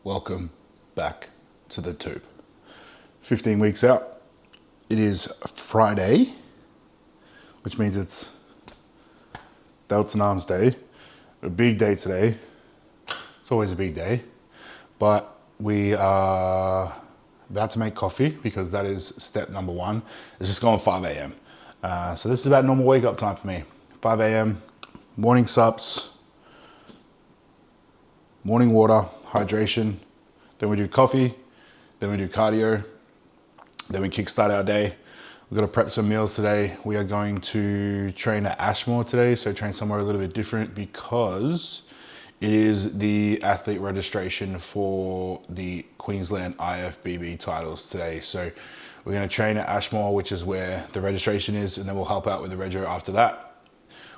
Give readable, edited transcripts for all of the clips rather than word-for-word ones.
welcome back to the tube. 15 weeks out. It is Friday, which means it's Delts and Arms Day. A big day today. It's always a big day, but we are about to make coffee because that is step number one. It's just going 5 a.m. So this is about normal wake up time for me. 5 a.m., morning sups, morning water, hydration. Then we do coffee, then we do cardio, then we kickstart our day. We've got to prep some meals today. We are going to train at Ashmore today, so train somewhere a little bit different because it is the athlete registration for the Queensland IFBB titles today. So we're going to train at Ashmore, which is where the registration is, and then we'll help out with the rego after that.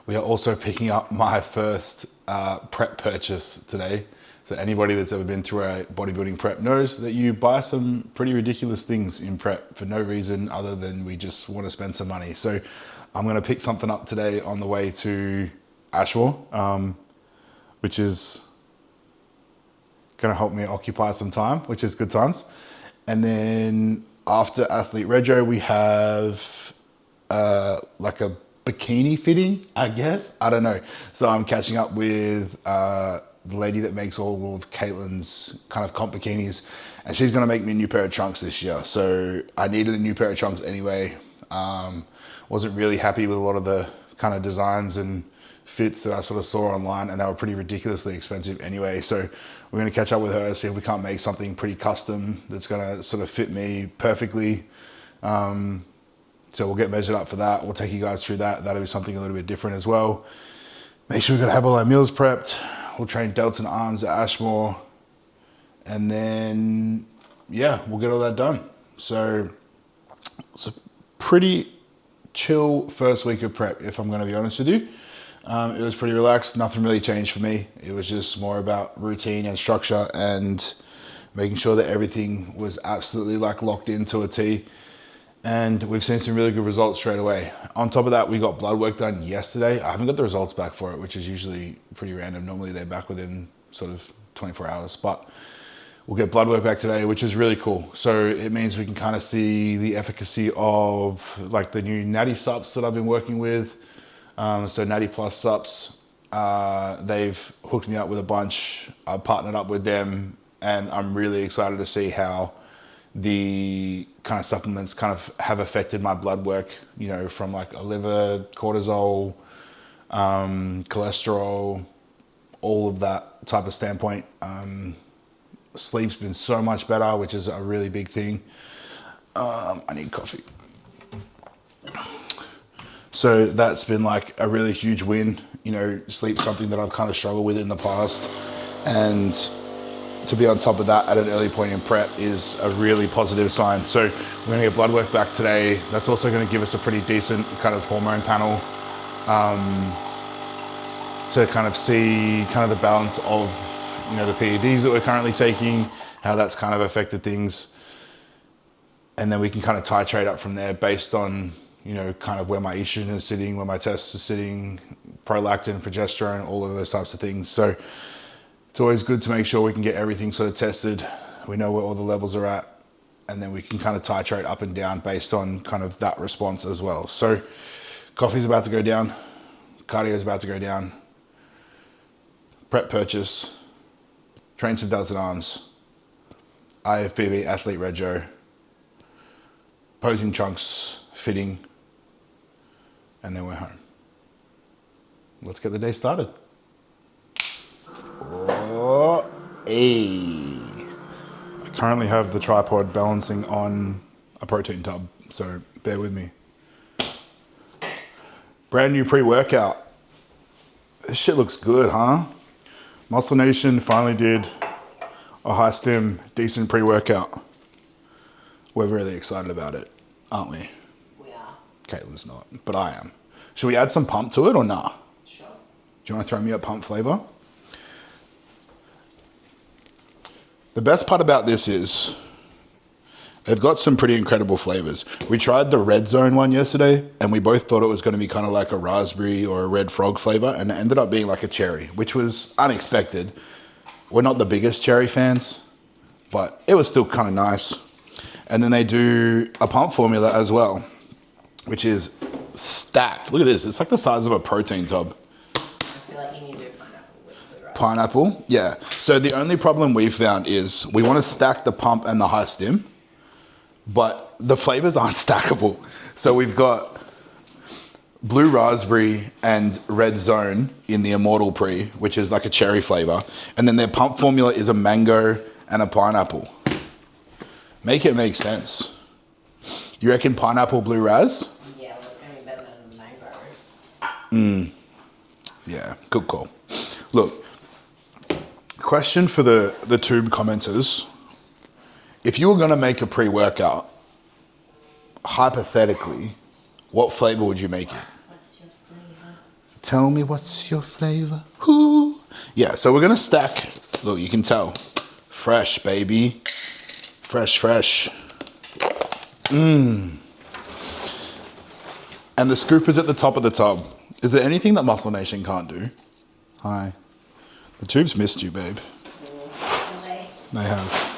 We are also picking up my first prep purchase today. So anybody that's ever been through a bodybuilding prep knows that you buy some pretty ridiculous things in prep for no reason other than we just want to spend some money. So I'm going to pick something up today on the way to Ashmore, which is going to help me occupy some time, which is good times. And then after athlete rego, we have like a bikini fitting, I guess. I don't know. So I'm catching up with the lady that makes all of Caitlyn's kind of comp bikinis, and she's going to make me a new pair of trunks this year. So I needed a new pair of trunks anyway. Wasn't really happy with a lot of the kind of designs and fits that I sort of saw online, and they were pretty ridiculously expensive anyway. So we're going to catch up with her, see if we can't make something pretty custom that's going to sort of fit me perfectly. So we'll get measured up for that. We'll take you guys through that. That'll be something a little bit different as well. Make sure we're going to have all our meals prepped. We'll train delts and arms at Ashmore. And then, yeah, we'll get all that done. So it's a pretty chill first week of prep, if I'm going to be honest with you. It was pretty relaxed. Nothing really changed for me. It was just more about routine and structure and making sure that everything was absolutely like locked into a T. And we've seen some really good results straight away. On top of that, we got blood work done yesterday. I haven't got the results back for it, which is usually pretty random. Normally they're back within sort of 24 hours, but we'll get blood work back today, which is really cool. So it means we can kind of see the efficacy of like the new Natty Sups that I've been working with. So Natty Plus Sups, they've hooked me up with a bunch. I've partnered up with them, and I'm really excited to see how the kind of supplements kind of have affected my blood work, you know, from like a liver, cortisol, cholesterol, all of that type of standpoint. Sleep's been so much better, which is a really big thing. I need coffee. So that's been like a really huge win. You know, sleep's something that I've kind of struggled with in the past, and to be on top of that at an early point in prep is a really positive sign. So we're going to get blood work back today. That's also going to give us a pretty decent kind of hormone panel to kind of see kind of the balance of, you know, the PEDs that we're currently taking, how that's kind of affected things. And then we can kind of titrate up from there based on, you know, kind of where my estrogen is sitting, where my tests are sitting, prolactin, progesterone, all of those types of things. So it's always good to make sure we can get everything sort of tested. We know where all the levels are at, and then we can kind of titrate up and down based on kind of that response as well. So coffee's about to go down, cardio is about to go down, prep purchase, train some delts and arms, IFBB athlete rego, posing trunks, fitting, and then we're home. Let's get the day started. I currently have the tripod balancing on a protein tub, so bear with me. Brand new pre-workout. This shit looks good, huh? Muscle Nation finally did a high stim, decent pre-workout. We're really excited about it, aren't we? We are. Caitlyn's not, but I am. Should we add some pump to it or nah? Sure. Do you want to throw me a pump flavor? The best part about this is they've got some pretty incredible flavors. We tried the Red Zone one yesterday, and we both thought it was going to be kind of like a raspberry or a red frog flavor, and it ended up being like a cherry, which was unexpected. We're not the biggest cherry fans, but it was still kind of nice. And then they do a pump formula as well, which is stacked. Look at this. It's like the size of a protein tub. I feel like you need to do pineapple with blue rice. Pineapple? Yeah. So the only problem we found is we want to stack the pump and the high stim, but the flavors aren't stackable. So we've got blue raspberry and red zone in the Immortal Pre, which is like a cherry flavor. And then their pump formula is a mango and a pineapple. Make it make sense. You reckon pineapple blue raz? Yeah, well, it's going to be better than mango. Yeah, good call. Look, question for the tube commenters. If you were going to make a pre-workout, hypothetically, what flavor would you make it? What's your flavor? Tell me what's your flavor. Ooh. Yeah, so we're going to stack. Look, you can tell. Fresh, baby. Fresh, fresh. And the scoop is at the top of the tub. Is there anything that Muscle Nation can't do? Hi. The tubes missed you, babe. They have.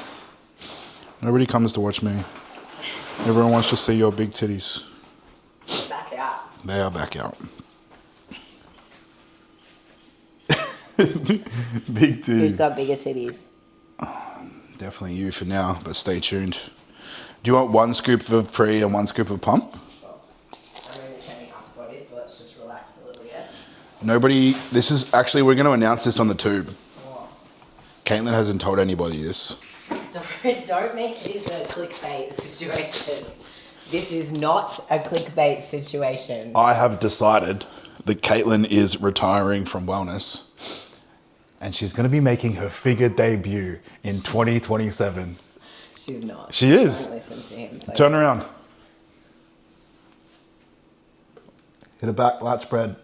Nobody comes to watch me. Everyone wants to see your big titties. Back out. They are back out. Big titties. Who's got bigger titties? Definitely you for now, but stay tuned. Do you want one scoop of pre and one scoop of pump? Sure. I'm going to be training upper body, so let's just relax a little bit. Nobody, this is actually, we're going to announce this on the tube. What? Caitlyn hasn't told anybody this. Don't make this a clickbait situation. This is not a clickbait situation. I have decided that Caitlyn is retiring from wellness and she's going to be making her figure debut in 2027. She's not. She is. Don't listen to him. Please. Turn around. Hit a back, lat spread.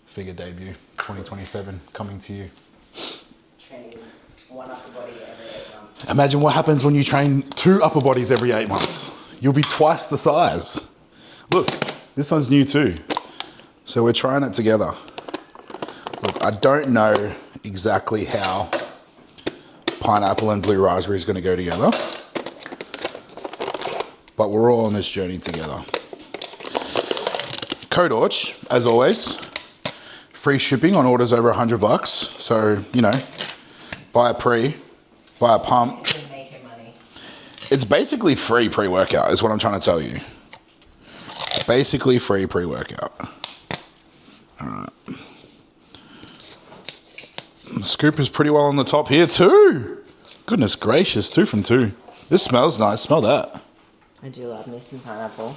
Figure debut, 2027, coming to you. Training one upper body every 8 months. Imagine what happens when you train 2 upper bodies every 8 months. You'll be twice the size. Look, this one's new too. So we're trying it together. Look, I don't know exactly how pineapple and blue raspberry is going to go together, but we're all on this journey together. Code ORCH, as always. Free shipping on orders over $100. So, you know, buy a pre, buy a pump. Make your money. It's basically free pre-workout is what I'm trying to tell you. Basically free pre-workout. All right. The scoop is pretty well on the top here too. Goodness gracious, 2 from 2. This smells nice. Smell that. I do love me some pineapple.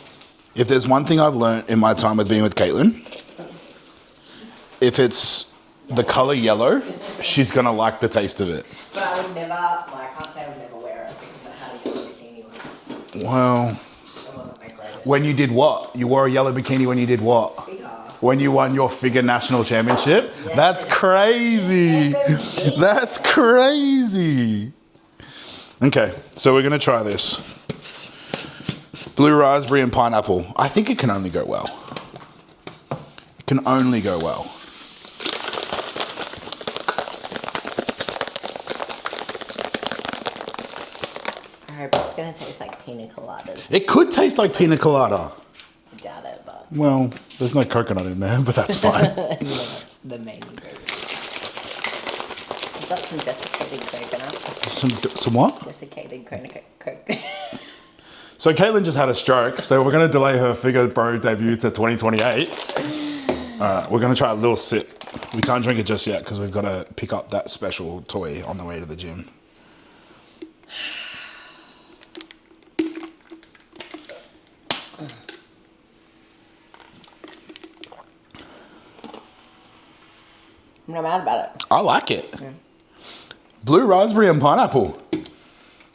If there's one thing I've learned in my time with being with Caitlyn, if it's the color yellow, she's gonna like the taste of it. But I would never, well, I can't say I would never wear it because I had a yellow bikini once. Well, It wasn't my greatest. when you did what? You wore a yellow bikini when you did what? Figure. When you won your figure national championship? Yeah. That's crazy. That's crazy. Okay, so we're gonna try this. Blue raspberry and pineapple. I think it can only go well. It can only go well. I hope it's going to taste like pina coladas. It could taste like pina colada. I doubt it, but Well, there's no coconut in there, but that's fine. yeah, that's the main ingredient. I've got some desiccated coconut. Some what? Desiccated coconut. So Caitlyn just had a stroke, so we're going to delay her figure bro debut to 2028. All right, we're going to try a little sip. We can't drink it just yet because we've got to pick up that special toy on the way to the gym. I'm not mad about it. I like it. Yeah. Blue raspberry and pineapple.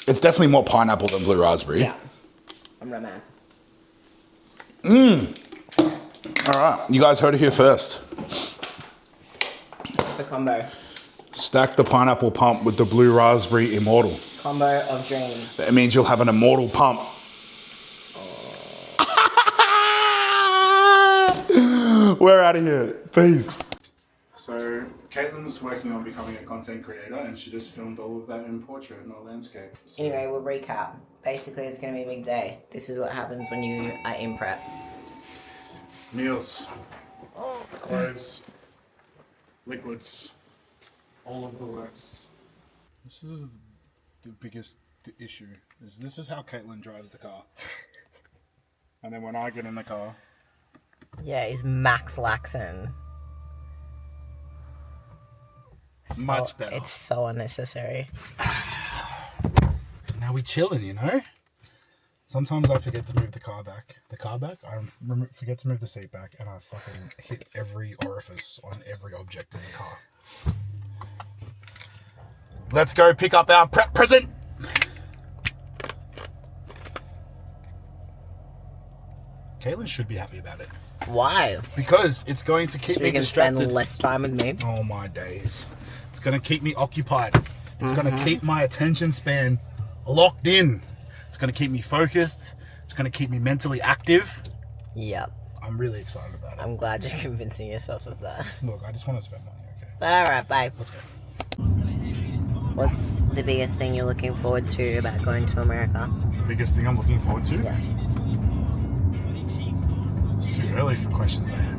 It's definitely more pineapple than blue raspberry. Yeah. I'm not mad. All right, you guys heard it here first. It's the combo. Stack the pineapple pump with the blue raspberry immortal. Combo of dreams. That means you'll have an immortal pump. Oh. We're out of here. Peace. So Caitlyn's working on becoming a content creator, and she just filmed all of that in portrait and not landscape. So. Anyway, we'll recap. Basically, it's going to be a big day. This is what happens when you are in prep. Meals, clothes, liquids, all of the works. This is the biggest issue. This is how Caitlyn drives the car. And then when I get in the car... Yeah, he's Max Laxon. Much better. It's so unnecessary. So now we chilling, you know? Sometimes I forget to move the car back. I forget to move the seat back, and I fucking hit every orifice on every object in the car. Let's go pick up our prep present! Caitlyn should be happy about it. Why? Because it's going to keep me distracted. Spend less time with me. Oh my days. It's going to keep me occupied. It's going to keep my attention span locked in. It's going to keep me focused. It's going to keep me mentally active. Yep. I'm really excited about it. I'm glad you're convincing yourself of that. Look, I just want to spend money, okay? Alright, bye. Let's go. What's the biggest thing you're looking forward to about going to America? The biggest thing I'm looking forward to? Yeah. It's too early for questions that heavy.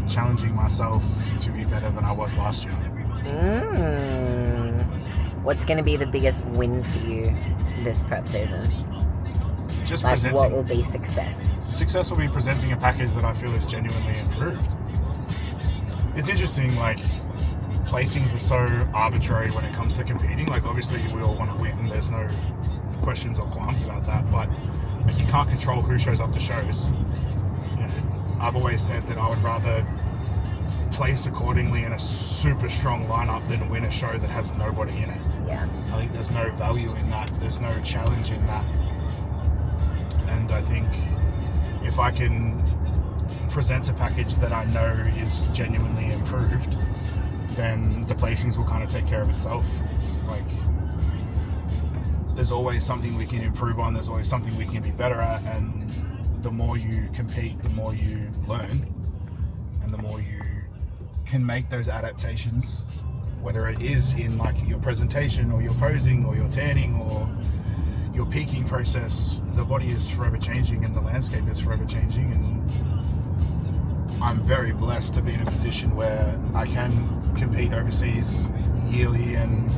Challenging myself to be better than I was last year. What's going to be the biggest win for you this prep season? Just like, presenting. what will be success? Success will be presenting a package that I feel is genuinely improved. It's interesting, like, placings are so arbitrary when it comes to competing. Like, obviously we all want to win. There's no questions or qualms about that, but like, you can't control who shows up to shows. You know, I've always said that I would rather place accordingly in a super strong lineup than win a show that has nobody in it. Yeah. I think there's no value in that. There's no challenge in that. And I think if I can present a package that I know is genuinely improved, then the placings will kind of take care of itself. It's like, there's always something we can improve on. There's always something we can be better at. And the more you compete, the more you learn, and the more you can make those adaptations, whether it is in like your presentation or your posing or your tanning or your peaking process. The body is forever changing and the landscape is forever changing, and I'm very blessed to be in a position where I can compete overseas yearly and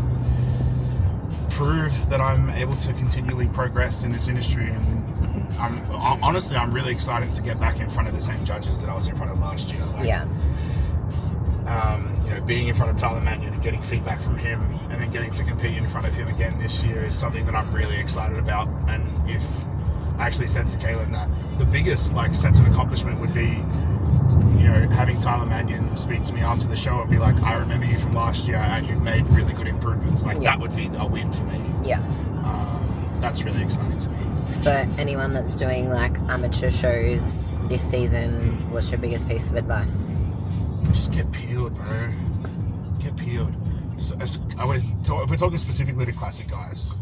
prove that I'm able to continually progress in this industry. And I'm really excited to get back in front of the same judges that I was in front of last year. Like, yeah. You know, being in front of Tyler Mannion and getting feedback from him, and then getting to compete in front of him again this year is something that I'm really excited about. And if I actually said to Caitlyn that the biggest like sense of accomplishment would be, you know, having Tyler Mannion speak to me after the show and be like, I remember you from last year and you made really good improvements. Like, that would be a win for me. Yeah. That's really exciting to me. For anyone that's doing like amateur shows this season, what's your biggest piece of advice? Just get peeled, bro. Get peeled. So, if we're talking specifically to classic guys,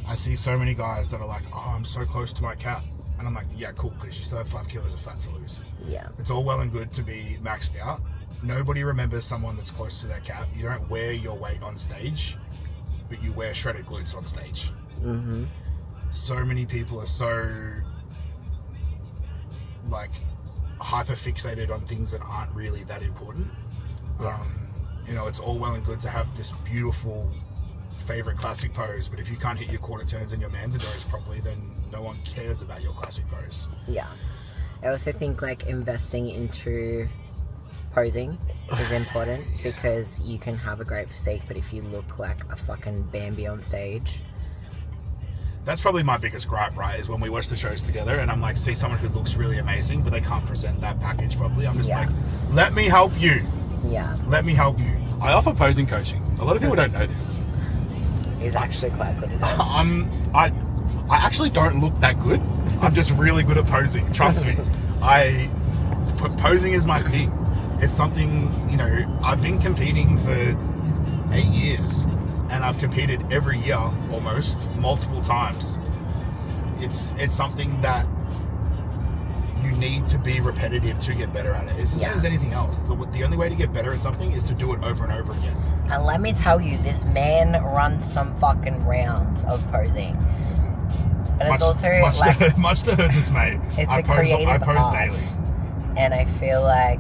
I see so many guys that are like, oh, I'm so close to my cap. And I'm like, yeah, cool, because you still have 5 kilos of fat to lose. Yeah. It's all well and good to be maxed out. Nobody remembers someone that's close to their cap. You don't wear your weight on stage, but you wear shredded glutes on stage. Mm-hmm. So many people are so, like, hyper fixated on things that aren't really that important. Yeah. You know, it's all well and good to have this beautiful favorite classic pose, but if you can't hit your quarter turns and your mandidories properly, then no one cares about your classic pose. Yeah. I also think like investing into posing is important because you can have a great physique, but if you look like a fucking Bambi on stage. That's probably my biggest gripe, right, is when we watch the shows together and I'm like, see someone who looks really amazing, but they can't present that package properly. I'm just like, let me help you. Yeah. Let me help you. I offer posing coaching. A lot of people don't know this. He's actually quite good at it. I actually don't look that good. I'm just really good at posing. Trust me. Posing is my thing. It's something, you know, I've been competing for 8 years and I've competed every year almost, multiple times. It's something that you need to be repetitive to get better at it. It's the same as anything else. The only way to get better at something is to do it over and over again. And let me tell you, this man runs some fucking rounds of posing. But it's much to her dismay. It's I a creative I pose art. daily. And I feel like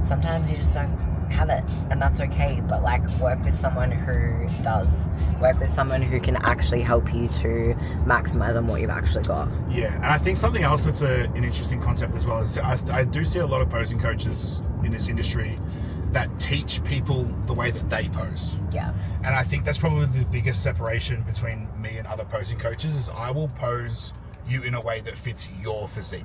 sometimes you just don't have it, and that's okay. But like, work with someone who does. Work with someone who can actually help you to maximize on what you've actually got. Yeah, and I think something else that's an interesting concept as well is I do see a lot of posing coaches in this industry that teach people the way that they pose. Yeah. And I think that's probably the biggest separation between me and other posing coaches is I will pose you in a way that fits your physique.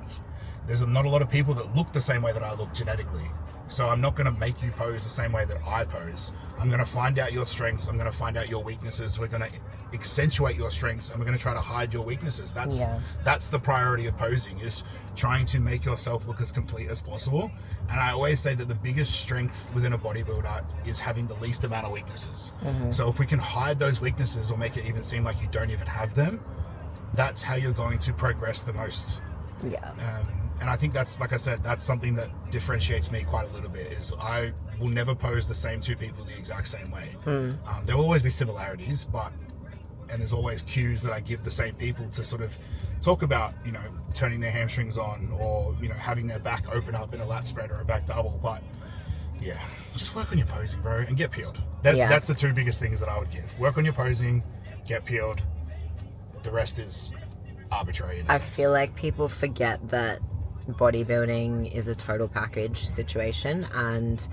There's not a lot of people that look the same way that I look genetically. So I'm not going to make you pose the same way that I pose. I'm going to find out your strengths. I'm going to find out your weaknesses. We're going to accentuate your strengths, and we're going to try to hide your weaknesses. That's the priority of posing, is trying to make yourself look as complete as possible. And I always say that the biggest strength within a bodybuilder is having the least amount of weaknesses. So if we can hide those weaknesses or make it even seem like you don't even have them, that's how you're going to progress the most. And I think that's, like I said, that's something that differentiates me quite a little bit, is I will never pose the same two people the exact same way. There will always be similarities, and there's always cues that I give the same people to sort of talk about, you know, turning their hamstrings on, or, you know, having their back open up in a lat spread or a back double. But yeah, just work on your posing, bro, and get peeled. That's the two biggest things that I would give. Work on your posing, get peeled. The rest is arbitrary. I feel like people forget that bodybuilding is a total package situation, and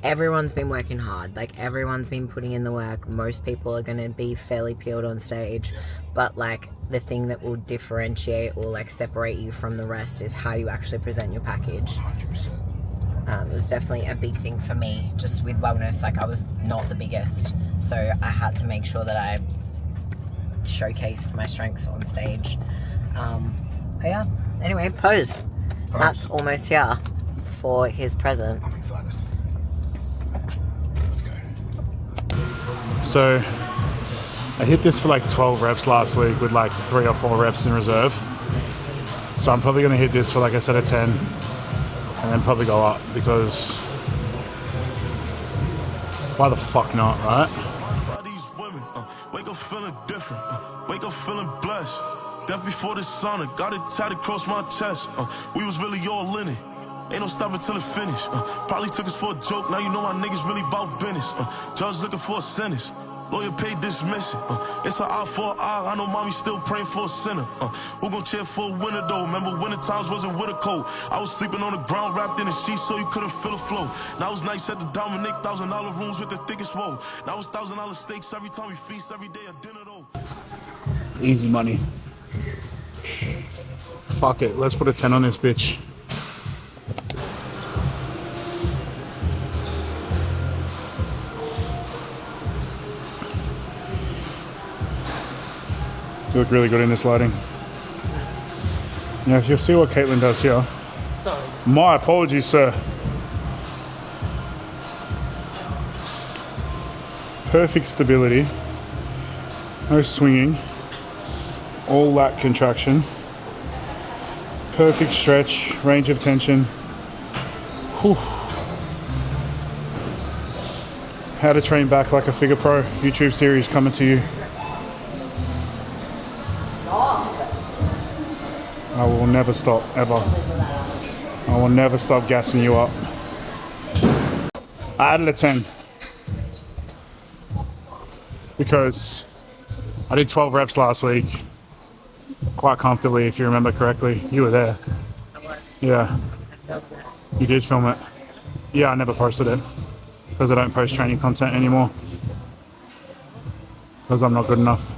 everyone's been working hard. Like, everyone's been putting in the work. Most people are going to be fairly peeled on stage, but like, the thing that will differentiate or like separate you from the rest is how you actually present your package. 100%. It was definitely a big thing for me, just with wellness. Like, I was not the biggest, so I had to make sure that I showcased my strengths on stage. But yeah, anyway, pose. Matt's almost here for his present. I'm excited. Let's go. So I hit this for like 12 reps last week with like 3 or 4 reps in reserve. So I'm probably going to hit this for, like I said, a 10 and then probably go up, because why the fuck not, right? Wake up feeling different, wake up feeling blessed. Death before the sauna, got it tatted across my chest. We was really all in it, ain't no stopping till it finished. Probably took us for a joke, now you know my niggas really bout business. Judge looking for a sentence, lawyer paid dismissal. It's an eye for an eye, I know mommy still praying for a sinner. Who gon' cheer for a winner though? Remember winter times wasn't with a cold. I was sleeping on the ground wrapped in a sheet so you couldn't feel the flow. Now it's nice at the Dominic, $1,000 rooms with the thickest woe. Now it's $1,000 steaks every time we feast, every day at dinner though. Easy money. Fuck it, let's put a 10 on this bitch. You look really good in this lighting. Now, if you'll see what Caitlyn does here. Sorry. My apologies, sir. Perfect stability. No swinging. All lat contraction. Perfect stretch, range of tension. Whew. How to train back like a figure pro YouTube series coming to you. I will never stop, ever. I will never stop gassing you up. I added a 10 because I did 12 reps last week quite comfortably, if you remember correctly. You were there. I was. Yeah. I felt that. You did film it. Yeah, I never posted it because I don't post training content anymore because I'm not good enough.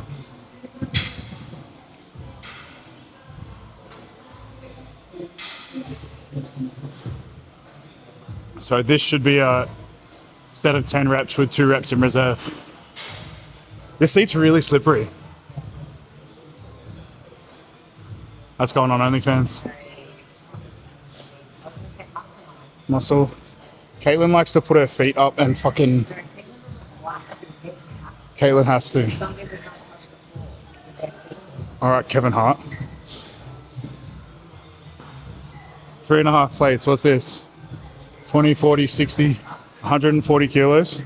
So this should be a set of 10 reps with 2 reps in reserve. This seat's really slippery. That's going on OnlyFans. Muscle. Caitlyn likes to put her feet up and fucking... Caitlyn has to. Alright, Kevin Hart. 3.5 plates. What's this? 20, 40, 60, 140 kilos.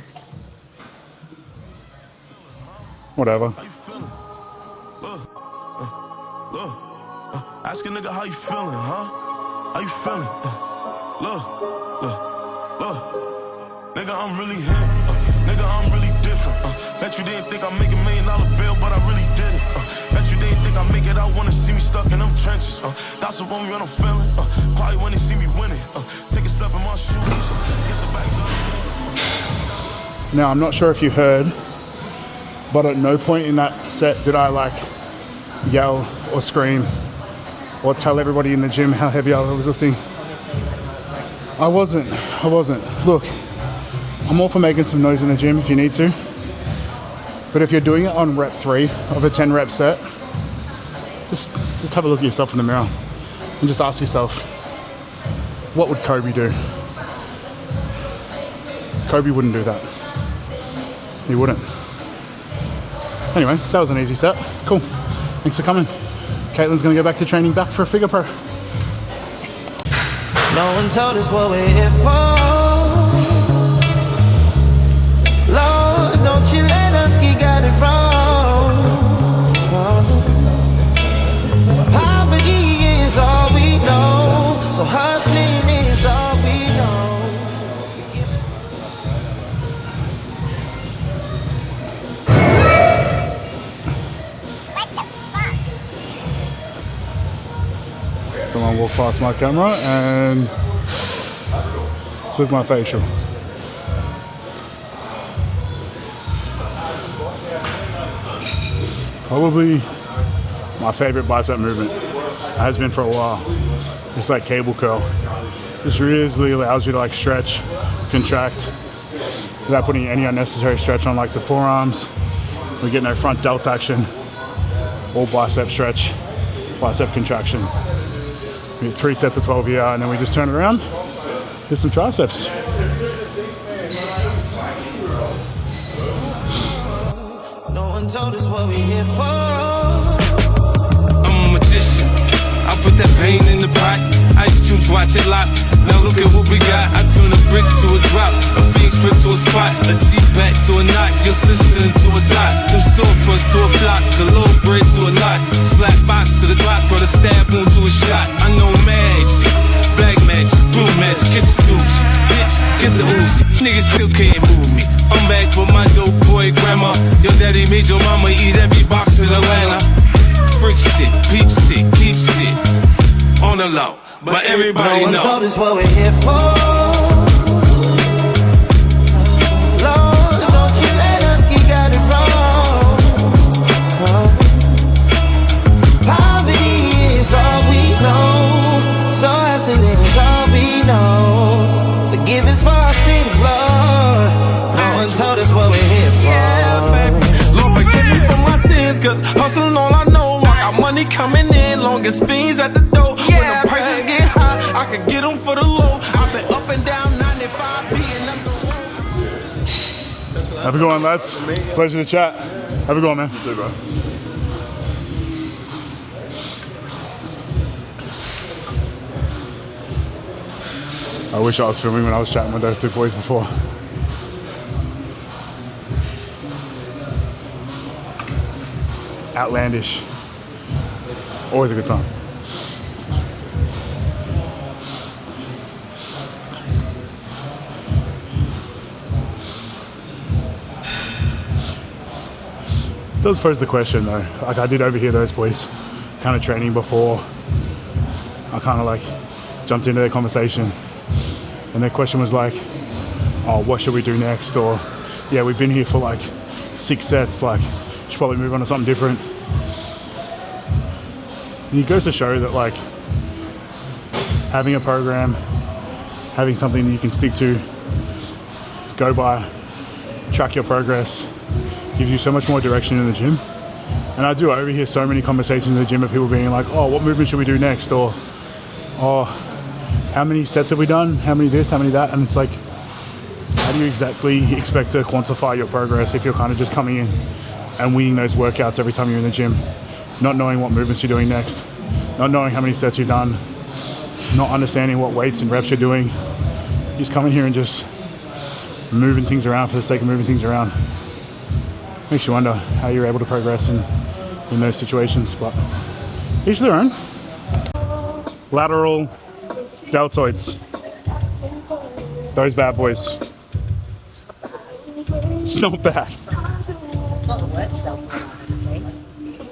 Whatever. How you feeling? Ask a nigga how you feeling, huh? How you feeling? Nigga, I'm really him. Nigga, I'm really different. Bet you didn't think I'd make $1 million bill, but I really did it. Bet you didn't think I'd make it. I wanna see me stuck in them trenches. That's what when I'm feeling. Quiet when they see me winning. Take a step in my shoes. Get the back up. Now, I'm not sure if you heard, but at no point in that set did I like yell or scream or tell everybody in the gym how heavy I was lifting. I wasn't. Look, I'm all for making some noise in the gym if you need to. But if you're doing it on rep 3 of a 10 rep set, just have a look at yourself in the mirror and just ask yourself, what would Kobe do? Kobe wouldn't do that. He wouldn't. Anyway, that was an easy set. Cool. Thanks for coming. Caitlyn's gonna go back to training back for a figure pro. No one told us what we're here for. Lord, don't you let us get got it wrong. Poverty is all we know, so hustling is all we know. Someone walked past my camera and took my facial. Probably my favorite bicep movement. It has been for a while. It's like cable curl. This really allows you to like stretch, contract, without putting any unnecessary stretch on like the forearms. We get no front delt action, all bicep stretch, bicep contraction. We get 3 sets of 12 here, and then we just turn it around, do some triceps. No one told us what we're here for. I'm a magician. I put that pain in the pot. Ice cubes, watch it lock. Now look at what we got. I turn a brick to a drop, a fiend strip to a spot, a Jeep back to a knot, your sister into a dot. Them storefronts to a block, a low bread to a lot. Slap box to the Glock, or the stab wound to a shot. I know magic, black magic, blue magic. Get the douche, bitch, get the ooze. Niggas still can't move me. I'm back for my dope boy grandma. Your daddy made your mama eat every box in Atlanta. Freak shit, peep shit, keep shit on the low, but everybody No know. one told us what we're here for. Lord, don't you let us get got it wrong. Poverty is all we know, so hustling is all we know. Forgive us for our sins, Lord. No one told us what we're here for. Yeah, baby. Lord, forgive me for my sins, cause hustling all I know. I got money coming in, long as fiends at the door. When the prices get high, I can get them for the low. I've been up and down 95, beating up the road. Have a good one, lads. Pleasure to chat. Have a good one, man. You too, bro. I wish I was filming when I was chatting with those two boys before. Outlandish. Always a good time. It does pose the question though. Like I did overhear those boys kind of training before. I kind of like jumped into their conversation. And their question was like, oh, what should we do next? Or, yeah, we've been here for like 6 sets, like, should probably move on to something different. And it goes to show that like, having a program, having something that you can stick to, go by, track your progress, gives you so much more direction in the gym. And I do overhear so many conversations in the gym of people being like, oh, what movement should we do next? Or, oh, how many sets have we done? How many this, how many that? And it's like, how do you exactly expect to quantify your progress if you're kind of just coming in and winging those workouts every time you're in the gym, not knowing what movements you're doing next, not knowing how many sets you've done, not understanding what weights and reps you're doing. You just come in here and just moving things around for the sake of moving things around. Makes you wonder how you're able to progress in those situations, but each their own. Lateral deltoids. Those bad boys. It's not bad. It's not the worst deltoid I've ever seen.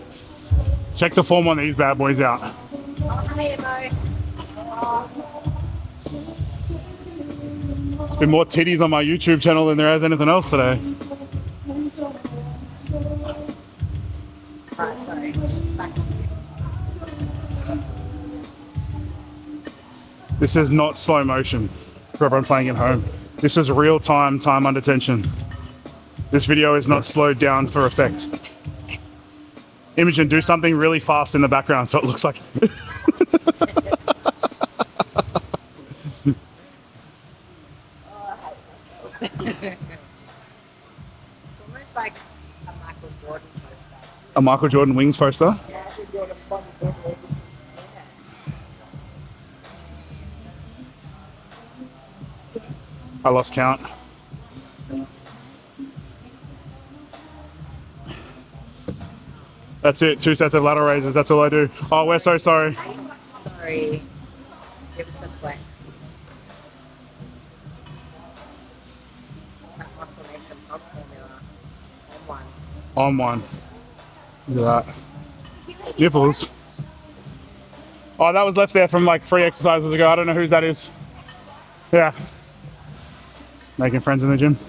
Check the form on these bad boys out. Oh, hey, no. There's been more titties on my YouTube channel than there has anything else today. Right, sorry. Back to you. This is not slow motion for everyone playing at home. This is real time, time under tension. This video is not slowed down for effect. Imogen, do something really fast in the background so it looks like... It's almost like a Michael Jordan poster. A Michael Jordan wings poster. I lost count. That's it, 2 sets of lateral raises, that's all I do. Oh, we're so sorry. Sorry. Give us a flex. That muscle nation pump formula. On one. On one. Look at that. Nipples. Oh, that was left there from like 3 exercises ago. I don't know whose that is. Yeah. Making friends in the gym.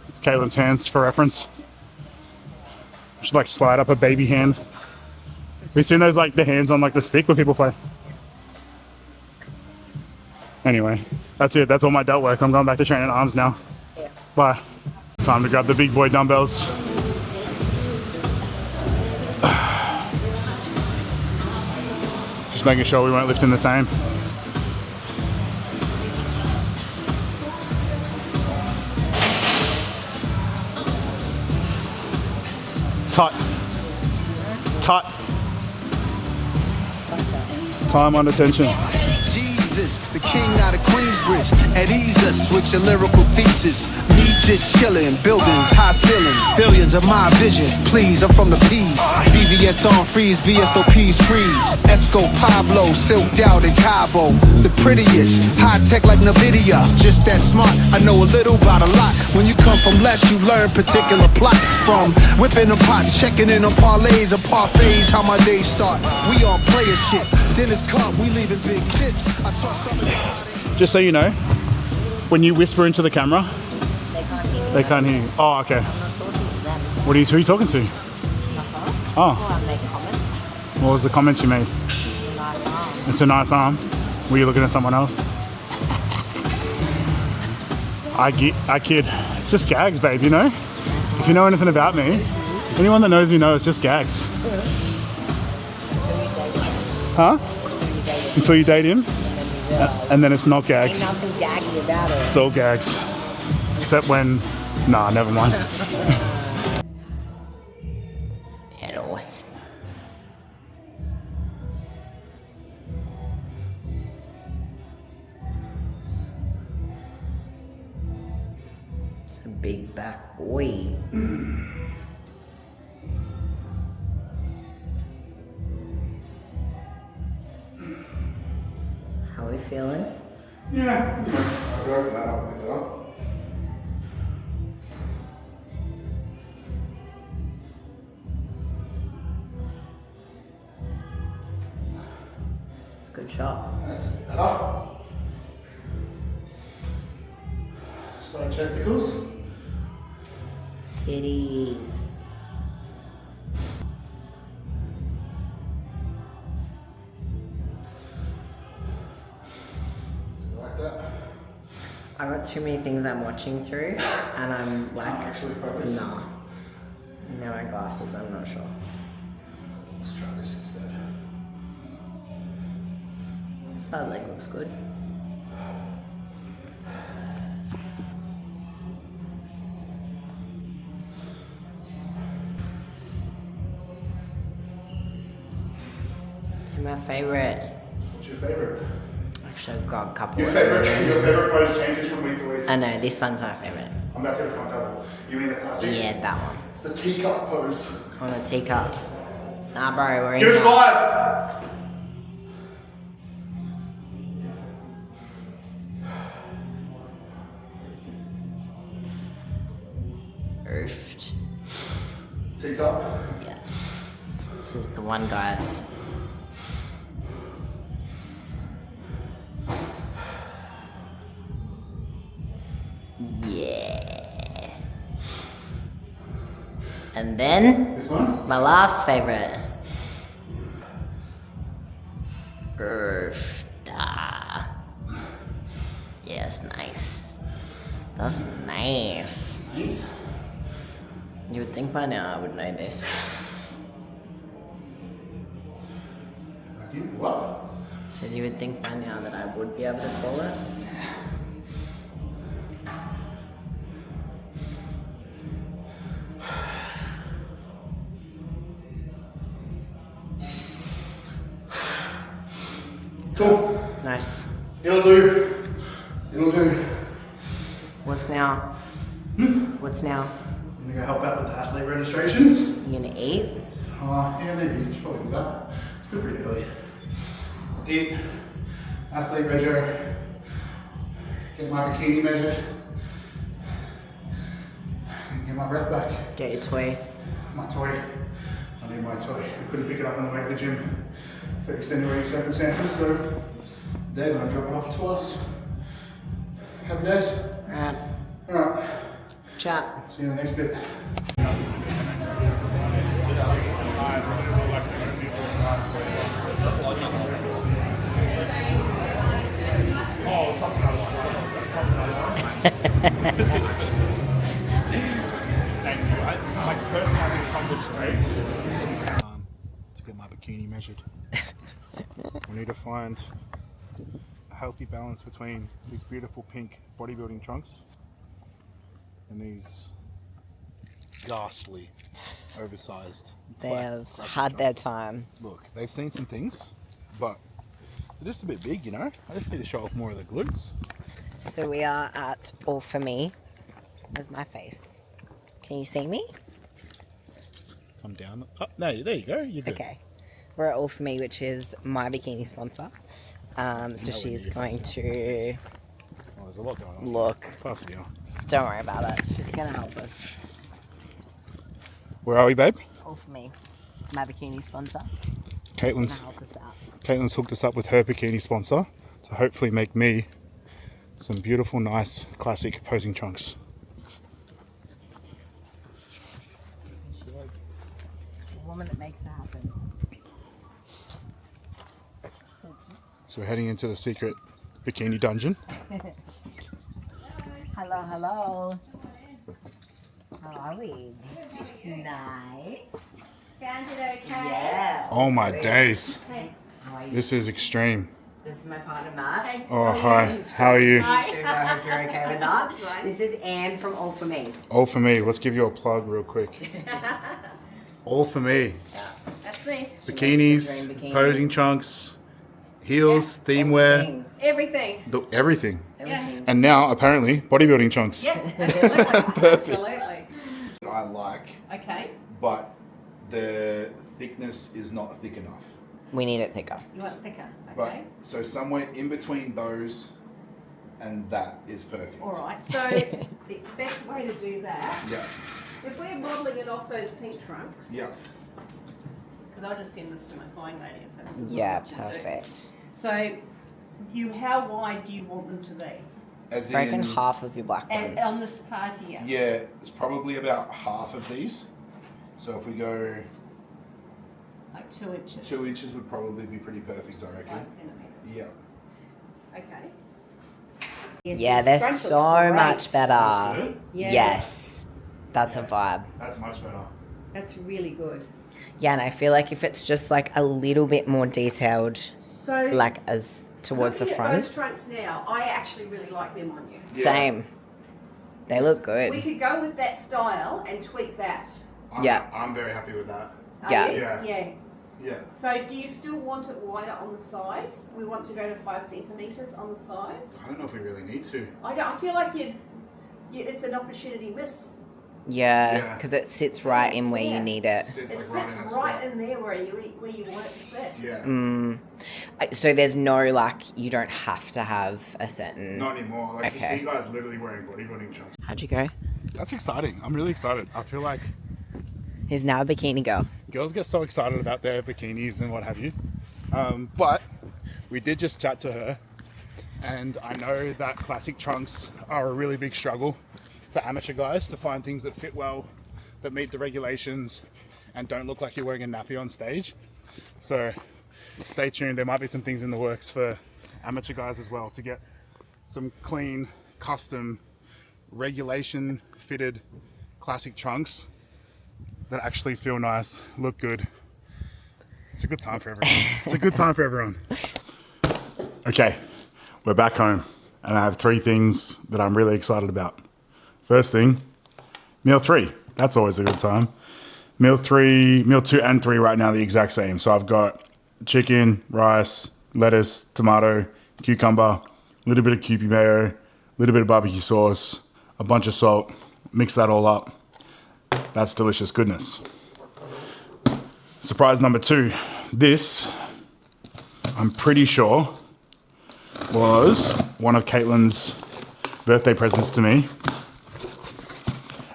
It's Caitlyn's hands for reference. Should like slide up a baby hand. Have you seen those like the hands on like the stick when people play? Anyway, that's it. That's all my delt work. I'm going back to training arms now. Yeah. Bye. Time to grab the big boy dumbbells. Just making sure we weren't lifting the same. Tut. Tut. Time under tension. Jesus, the king out of Queensbridge, at ease us with your lyrical thesis. Me just chillin', buildings, high ceilings, billions of my vision. Please, I'm from the P's. VVS on freeze, VSOP's freeze. Esco Pablo, silked out in Cabo. The prettiest, high tech like NVIDIA. Just that smart, I know a little about a lot. When you come from less, you learn particular plots. From whipping the pots, checking in on parlays and parfaits. How my days start, we all player shit. Dinner's come, we leaving big tips. I trust some of the Just so you know, when you whisper into the camera, They can't hear me. they can't hear you. Oh, okay. I'm not talking to them. Who are you talking to? Myself. Oh, Or I make comments. what was the comments you made? It's a nice arm. It's a nice arm. Were you looking at someone else? I kid. It's just gags, babe, you know? If you know anything about me, anyone that knows me knows it's just gags. Until you date him. Huh? Until you date him. Until you date him, And then you realise and then it's not ain't gags. nothing gaggy about it. It's all gags. Except when... Nah, never mind. Anyways. It's a big back boy. How are we feeling? Yeah. I'll go open that up a bit though. It's a good shot. That's better. Side chesticles. Titties. Like that. I got too many things I'm watching through, and I'm like, actually focus. nah. No, my glasses, I'm not sure. Let's try this instead. Side leg looks good. My favourite. What's your favourite? Actually, I've got a couple. Your favourite pose changes from week to week. I know, this one's my favourite. I'm about to the front double. You mean the classic? Yeah, that one. It's the teacup pose. On a teacup. Nah, bro, we're in. Give us 5. Oofed. Teacup. Yeah. This is the one, guys. Yeah. And then This one? my last favorite. Oofda. Yes, nice. That's nice. Nice. You would think by now I would know this. What? So you would think by now that I would be able to call it. Cool. Nice. It'll do. It'll do. What's now? What's now? I'm gonna go help out with the athlete registrations. You gonna eat? Yeah, maybe. You should probably do that. It's still pretty early. Eat. Athlete rego. Get my bikini measured. And get my breath back. Get your toy. My toy. I need my toy. I couldn't pick it up on the way to the gym for extenuating circumstances, so they're gonna drop it off to us. Happy days? Alright. Alright. Chat. See you in the next bit. To get my bikini measured. We need to find a healthy balance between these beautiful pink bodybuilding trunks and these ghastly, oversized. They black have classic had their trunks. time. Look, they've seen some things, but they're just a bit big, you know? I just need to show off more of the glutes. So we are at All For Me. There's my face. Can you see me? Come down. Oh, no, there you go. You're good. Okay. We're at All For Me, which is my bikini sponsor. So we she's need going to Oh, there's a lot going on. look. Pass it here. Don't worry about it. She's going to help us. Where are we, babe? All For Me. My bikini sponsor. Caitlyn's, Help us out. Caitlyn's hooked us up with her bikini sponsor to hopefully make me some beautiful, nice, classic posing trunks. She is a woman that makes it happen. So we're heading into the secret bikini dungeon. Hello, hello. How are we? Nice. Found it okay? Yeah. Oh my days. How are you? This is extreme. This is my partner, Matt. Hey, Oh, hi. How are you? YouTube, I hope you're okay with that. This is Anne from All For Me. All For Me. Let's give you a plug real quick. All For Me. That's me. Bikinis, dream bikinis. posing trunks, heels, theme wear, Things. Everything. everything. Everything. And now, apparently, bodybuilding trunks. Yeah, absolutely. Absolutely. I like, Okay. but the thickness is not thick enough. We need it thicker. You want thicker? But Okay. so somewhere in between those and that is perfect. All right. So the best way to do that, Yeah. if we're modelling it off those pink trunks, Yeah. because I'll just send this to my sewing lady and say this is what I Yeah, want you to do. perfect. So, how wide do you want them to be? As I reckon in, half of your black And ones. on this part here. yeah, it's probably about half of these. So if we go Like 2 inches. 2 inches would probably be pretty perfect, I reckon. 5 centimetres. Yeah. Okay. Yes, Yeah, this they're front so looks great. much better. Good. Yeah. Yes. That's a vibe. That's much better. That's really good. Yeah, and I feel like if it's just like a little bit more detailed, So, like as towards the looking front. at those trunks now, I actually really like them on you. Yeah. Same. They look We good. could go with that style and tweak that. I'm, Yeah. I'm very happy with that. Are Yeah. you? Yeah. Yeah. Yeah. So do you still want it wider on the sides? We want to go to 5 centimeters on the sides. I don't know if we really need to. I feel like it's an opportunity missed. Yeah, because it sits right in where Yeah. you need it. It sits right in there where you want it to sit. Yeah. So there's no, like, you don't have to have a certain... Not anymore. Like, Okay. you see guys literally wearing bodybuilding trunks. How'd you go? That's exciting. I'm really excited. I feel like He's now a bikini girl. girls get so excited about their bikinis and what have you. But we did just chat to her, and I know that classic trunks are a really big struggle for amateur guys to find things that fit well, that meet the regulations, and don't look like you're wearing a nappy on stage. So stay tuned. There might be some things in the works for amateur guys as well to get some clean, custom, regulation fitted classic trunks that actually feel nice, look good. It's a good time for everyone. It's a good time for everyone. Okay, we're back home, and I have 3 things that I'm really excited about. First thing, meal 3. That's always a good time. Meal 2 and 3 right now are the exact same. So I've got chicken, rice, lettuce, tomato, cucumber, a little bit of Kewpie mayo, a little bit of barbecue sauce, a bunch of salt. Mix that all up. That's delicious goodness. Surprise number 2. This, I'm pretty sure, was one of Caitlyn's birthday presents to me.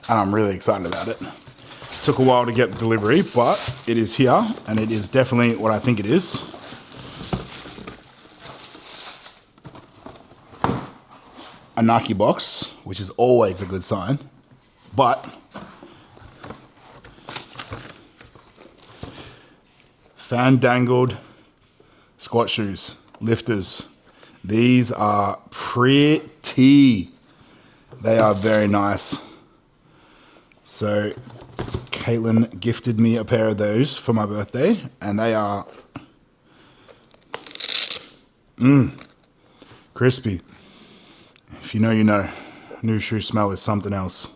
And I'm really excited about it. Took a while to get the delivery, but it is here, and it is definitely what I think it is. A Nike box, which is always a good sign, but fan-dangled squat shoes, lifters. These are pretty. They are very nice. So Caitlyn gifted me a pair of those for my birthday, and they are crispy. If you know, you know. New shoe smell is something else.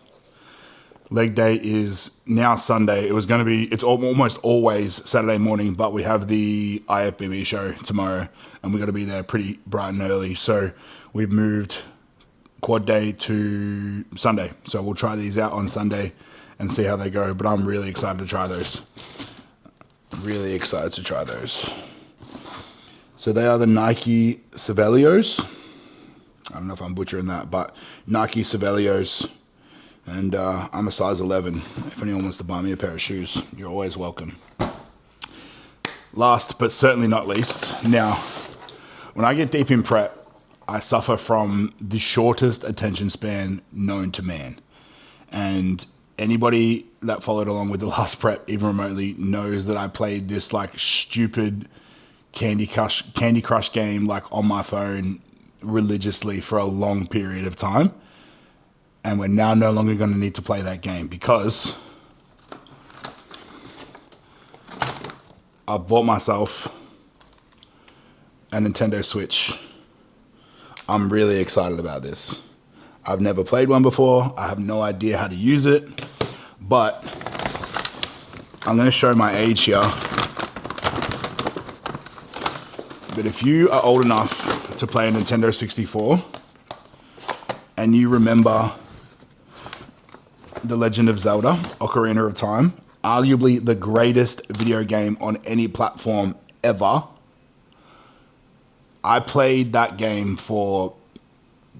Leg day is now Sunday. It's almost always Saturday morning, but we have the IFBB show tomorrow, and we got to be there pretty bright and early. So we've moved quad day to Sunday. So we'll try these out on Sunday and see how they go. But I'm really excited to try those. Really excited to try those. So they are the Nike Sevelios. I don't know if I'm butchering that, but Nike Sevelios. And I'm a size 11. If anyone wants to buy me a pair of shoes, you're always welcome. Last but certainly not least, now, when I get deep in prep, I suffer from the shortest attention span known to man. And anybody that followed along with the last prep, even remotely, knows that I played this like stupid Candy Crush game like on my phone religiously for a long period of time. And we're now no longer going to need to play that game because I bought myself a Nintendo Switch. I'm really excited about this. I've never played one before. I have no idea how to use it, but I'm going to show my age here. But if you are old enough to play a Nintendo 64 and you remember The Legend of Zelda, Ocarina of Time, arguably the greatest video game on any platform ever. I played that game for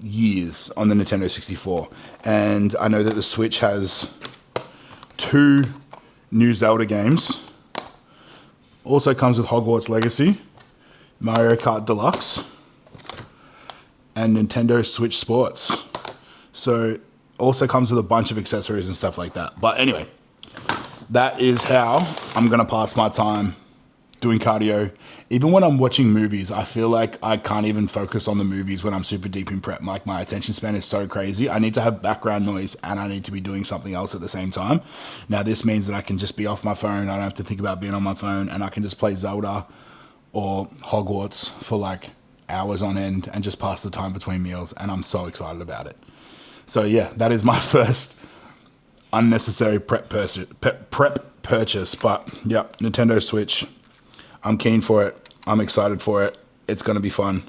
years on the Nintendo 64, and I know that the Switch has 2 new Zelda games. Also comes with Hogwarts Legacy, Mario Kart Deluxe, and Nintendo Switch Sports. So also comes with a bunch of accessories and stuff like that. But anyway, that is how I'm going to pass my time doing cardio. Even when I'm watching movies, I feel like I can't even focus on the movies when I'm super deep in prep. Like my attention span is so crazy. I need to have background noise and I need to be doing something else at the same time. Now this means that I can just be off my phone. I don't have to think about being on my phone, and I can just play Zelda or Hogwarts for like hours on end and just pass the time between meals. And I'm so excited about it. So yeah, that is my first unnecessary prep purchase. But yeah, Nintendo Switch. I'm keen for it. I'm excited for it. It's going to be fun.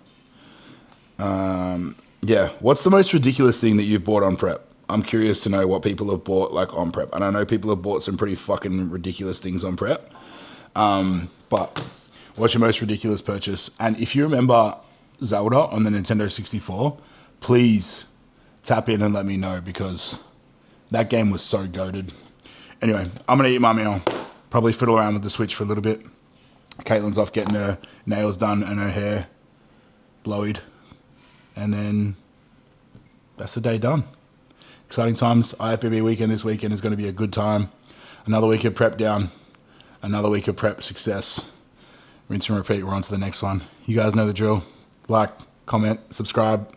Yeah. What's the most ridiculous thing that you've bought on prep? I'm curious to know what people have bought like on prep. And I know people have bought some pretty fucking ridiculous things on prep. But what's your most ridiculous purchase? And if you remember Zelda on the Nintendo 64, please tap in and let me know, because that game was so goated. Anyway, I'm going to eat my meal. Probably fiddle around with the Switch for a little bit. Caitlyn's off getting her nails done and her hair blowied. And then that's the day done. Exciting times. IFBB weekend this weekend is going to be a good time. Another week of prep down. Another week of prep success. Rinse and repeat. We're on to the next one. You guys know the drill. Like, comment, subscribe,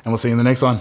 and we'll see you in the next one.